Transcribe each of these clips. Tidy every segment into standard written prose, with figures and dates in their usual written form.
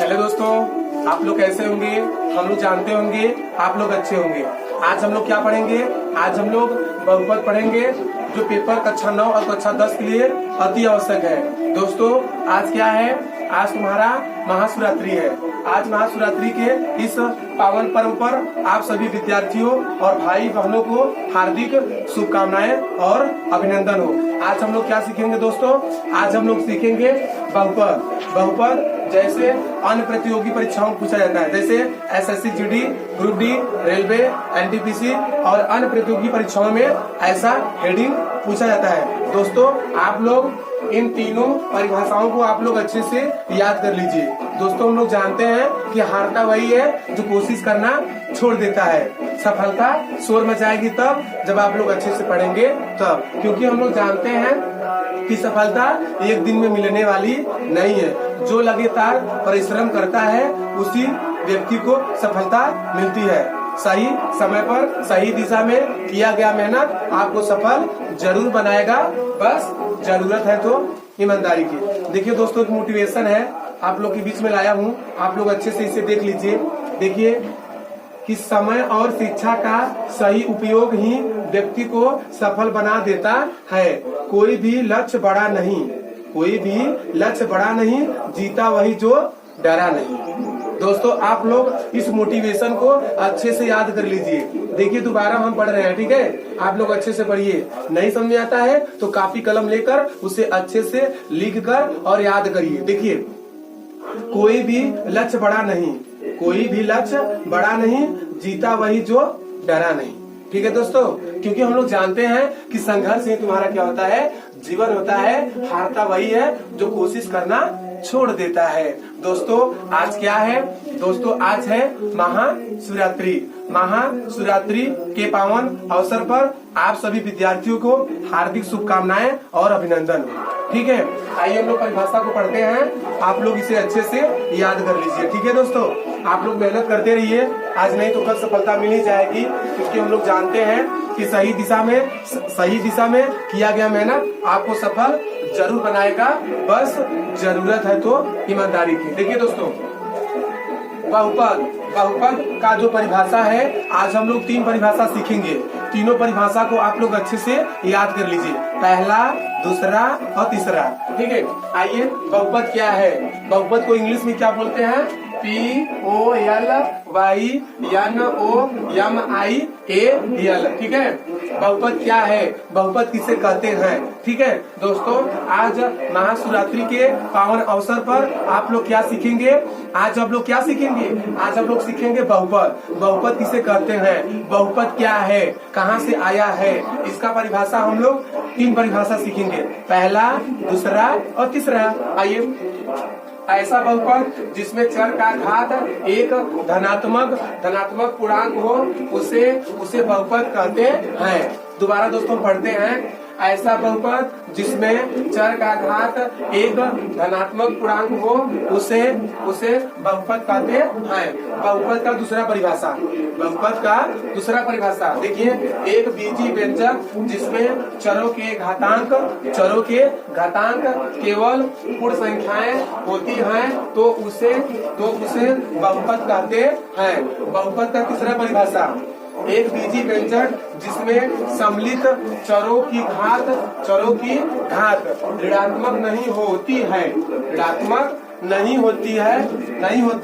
Hello दोस्तों, आप लोग कैसे होंगे? हम लोग जानते होंगे आप लोग अच्छे होंगे। आज हम लोग क्या पढ़ेंगे? आज हम लोग बहुपद पढ़ेंगे, जो पेपर कक्षा 9 और कक्षा 10 के लिए अति आवश्यक है। दोस्तों आज क्या है? आज तुम्हारा महाशिवरात्रि है। आज महाशिवरात्रि के इस पावन पर्व पर आप सभी विद्यार्थियों और भाई बहनों को हार्दिक शुभकामनाएं और अभिनंदन हो। आज हम लोग क्या सीखेंगे दोस्तों? आज हम लोग सीखेंगे बहुपद। बहुपद जैसे अन्य प्रतियोगी परीक्षाओं में पूछा जाता है, जैसे SSC GD, group D, railway, NTPC और अन्य प्रतियोगी परीक्षाओं में ऐसा हेडिंग पूछा जाता है। दोस्तों आप लोग इन तीनों परिभाषाओं को आप लोग अच्छे से याद कर लीजिए। दोस्तों हम लोग जानते हैं कि हारता वही है जो कोशिश करना छोड़ देता है। सफलता शोर मचाएगी तब जब आप लोग अच्छे से पढ़ेंगे तब, क्योंकि हम लोग जानते हैं कि सफलता एक दिन में मिलने वाली नहीं है। जो लगातार परिश्रम करता है उसी व्यक्ति को सफलता मिलती है। सही समय पर सही दिशा में किया गया मेहनत आपको सफल जरूर बनाएगा, बस जरूरत है तो ईमानदारी की। देखिए दोस्तों, एक मोटिवेशन है आप लोग के बीच में लाया हूँ, आप लोग अच्छे से इसे देख लीजिए। देखिए कि समय और शिक्षा का सही उपयोग ही व्यक्ति को सफल बना देता है। कोई भी लक्ष्य बड़ा नहीं, कोई भी लक्ष्य बड़ा नहीं, जीता वही जो डरा नहीं। दोस्तों आप लोग इस मोटिवेशन को अच्छे से याद कर लीजिए। देखिए दोबारा हम पढ़ रहे हैं, ठीक है? आप लोग अच्छे से पढ़िए। नहीं समझ में आता है तो कापी कलम लेकर उसे अच्छे से लिख कर और याद करिए। देखिए कोई भी लक्ष्य बड़ा नहीं, कोई भी लक्ष्य बड़ा नहीं, जीता वही जो डरा नहीं। ठीक है दोस्तों, क्योंकि हम लोग जानते हैं कि संघर्ष ही तुम्हारा क्या होता है? जीवन होता है। हारता वही है जो कोशिश करना छोड़ देता है। दोस्तों आज क्या है? दोस्तों आज है महाशिवरात्रि। महाशिवरात्रि के पावन अवसर पर आप सभी विद्यार्थियों को हार्दिक शुभकामनाएं और अभिनंदन। ठीक है, आइए हम लोग परिभाषा को पढ़ते हैं। आप लोग इसे अच्छे से याद कर लीजिए। ठीक है दोस्तों, आप लोग मेहनत करते रहिए, आज नहीं तो कल सफलता मिल ही जाएगी, क्योंकि हम लोग जानते हैं कि सही दिशा में किया गया मेहनत आपको सफल जरूर बनाएगा, बस जरूरत है तो ईमानदारी की। देखिए दोस्तों बहुपद का जो परिभाषा है, आज हम लोग 3 परिभाषा सीखेंगे। तीनों परिभाषा को आप लोग अच्छे से याद कर लीजिए, पहला, दूसरा और तीसरा। ठीक है, आइए बहुपद क्या है? बहुपद को इंग्लिश में क्या बोलते हैं? POLYNOMIAL। ठीक है, बहुपद क्या है? बहुपद किसे कहते हैं? ठीक है दोस्तों, आज महाशिवरात्रि के पावन अवसर पर आप लोग क्या सीखेंगे? आज आप लोग क्या सीखेंगे? आज आप लोग सीखेंगे बहुपद। बहुपद किसे कहते हैं? बहुपद क्या है? कहाँ से आया है? इसका परिभाषा हम लोग 3 परिभाषा सीखेंगे, पहला, दूसरा और तीसरा। आइए, ऐसा बहुपद जिसमें चर का घात एक धनात्मक पूर्णांक हो उसे बहुपद कहते हैं। दोबारा दोस्तों पढ़ते हैं, ऐसा बहुपद जिसमें चर का घात एक धनात्मक पूर्णांक हो उसे बहुपद कहते हैं। बहुपद का दूसरा परिभाषा, बहुपद का दूसरा परिभाषा देखिए, एक बीजी व्यंजक जिसमें चरों के घातांक केवल पूर्ण संख्याएं होती हैं तो उसे बहुपद कहते हैं। बहुपद का तीसरा परिभाषा, एक बीजी व्यंजक जिसमें सम्मिलित चरों की घात ऋणात्मक नहीं होती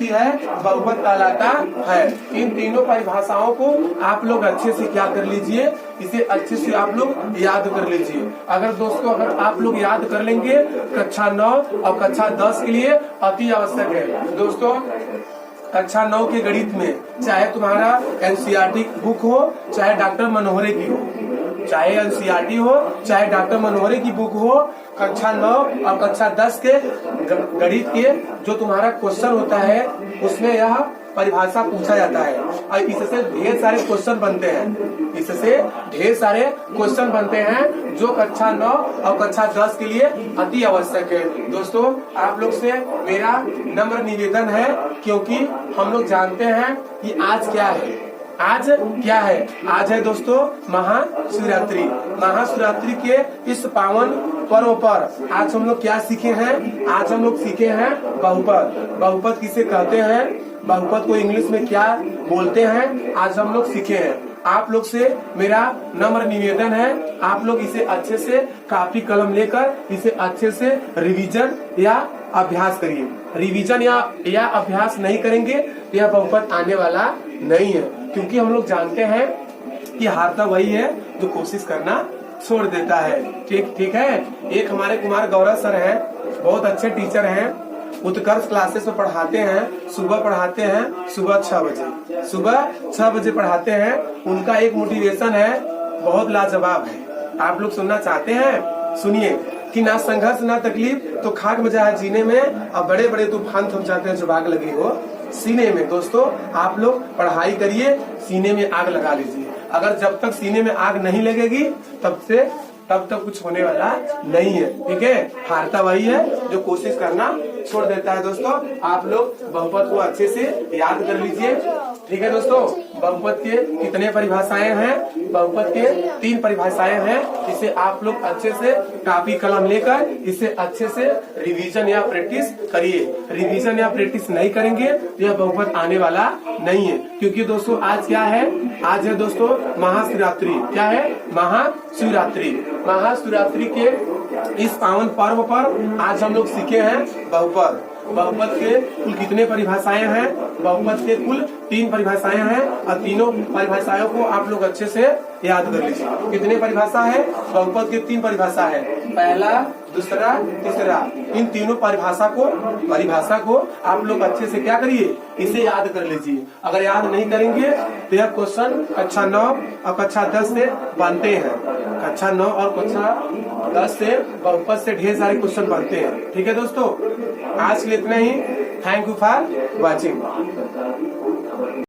है, बहुपद कहलाता है। इन तीनों परिभाषाओं को आप लोग अच्छे से क्या कर लीजिए, इसे अच्छे से आप लोग याद कर लीजिए। अगर आप लोग याद कर लेंगे, कक्षा 9 और कक्षा 10 के लिए अति आवश्यक है। दोस्तों कक्षा 9 के गणित में चाहे तुम्हारा एनसीईआरटी बुक हो, चाहे डॉक्टर मनोहरे की हो, चाहे एनसीईआरटी हो, चाहे डॉक्टर मनोहरे की बुक हो, कक्षा 9 और कक्षा 10 के गणित के जो तुम्हारा क्वेश्चन होता है उसमें यह परिभाषा पूछा जाता है और इससे ढेर सारे क्वेश्चन बनते हैं जो कक्षा 9 और कक्षा 10 के लिए अति आवश्यक है। दोस्तों आप लोग से मेरा नम्र निवेदन है, क्योंकि हम लोग जानते हैं कि आज क्या है, आज क्या है? आज है दोस्तों महाशिवरात्रि। महाशिवरात्रि के इस पावन पर्व पर आज हम लोग क्या सीखे हैं? आज हम लोग सीखे हैं बहुपद। बहुपद किसे कहते हैं, बहुपद को इंग्लिश में क्या बोलते हैं, आज हम लोग सीखे हैं। आप लोग से मेरा नम्र निवेदन है, आप लोग इसे अच्छे से कॉपी कलम लेकर इसे अच्छे से रिवीजन या अभ्यास करिए। रिवीजन या अभ्यास नहीं करेंगे तो यह बहुपद आने वाला नहीं है, क्योंकि हम लोग जानते हैं कि हारता वही है जो कोशिश करना छोड़ देता है। ठीक है। एक हमारे कुमार गौरव सर हैं, बहुत अच्छे टीचर हैं, उत्कर्ष क्लासेस में पढ़ाते हैं, सुबह पढ़ाते हैं, सुबह 6 बजे, सुबह 6 बजे पढ़ाते हैं। उनका एक मोटिवेशन है, बहुत लाजवाब है। आप लोग सुनना चाहते हैं? सुनिए कि ना संघर्ष ना तकलीफ तो खाक में जाए जीने में, अब बड़े बड़े तूफान थम जाते हैं जो आग लगी हो सीने में। दोस्तों आप लोग पढ़ाई करिए, सीने में आग लगा लीजिए। अगर जब तक सीने में आग नहीं लगेगी तब तक कुछ होने वाला नहीं है। ठीक है। हारता वही है जो कोशिश करना छोड़ देता है। दोस्तों आप लोग बहुपद को अच्छे से याद कर लीजिए। ठीक है दोस्तों, बहुपद के कितने परिभाषाएं हैं? बहुपद के 3 परिभाषाएं हैं। इसे आप लोग अच्छे से कॉपी कलम लेकर इसे अच्छे से रिवीजन या प्रैक्टिस करिए। रिवीजन या प्रैक्टिस नहीं करेंगे तो यह बहुपद आने वाला नहीं है, क्योंकि दोस्तों आज क्या है? आज है दोस्तों महाशिवरात्रि। क्या है? महाशिवरात्रि। महाशिवरात्रि के इस पावन पर्व पर आज हम लोग सीखे हैं बहुपद। बहुपद के कुल कितने परिभाषाएं हैं? बहुपद के कुल 3 परिभाषाएं हैं और तीनों परिभाषाओं को आप लोग अच्छे से याद कर लीजिए। कितने परिभाषा है? बहुपद के 3 परिभाषा है, पहला, दूसरा, तीसरा। इन तीनों परिभाषा को आप लोग अच्छे से क्या करिए? इसे याद कर लीजिए। अगर याद नहीं करेंगे तो यह क्वेश्चन कक्षा 9 और कक्षा 10 से बनते हैं। कक्षा 9 और कक्षा 10 से बहुपद से ढेर सारे क्वेश्चन बनते हैं। ठीक है दोस्तों, आज के लिए इतना ही। Thank you for watching.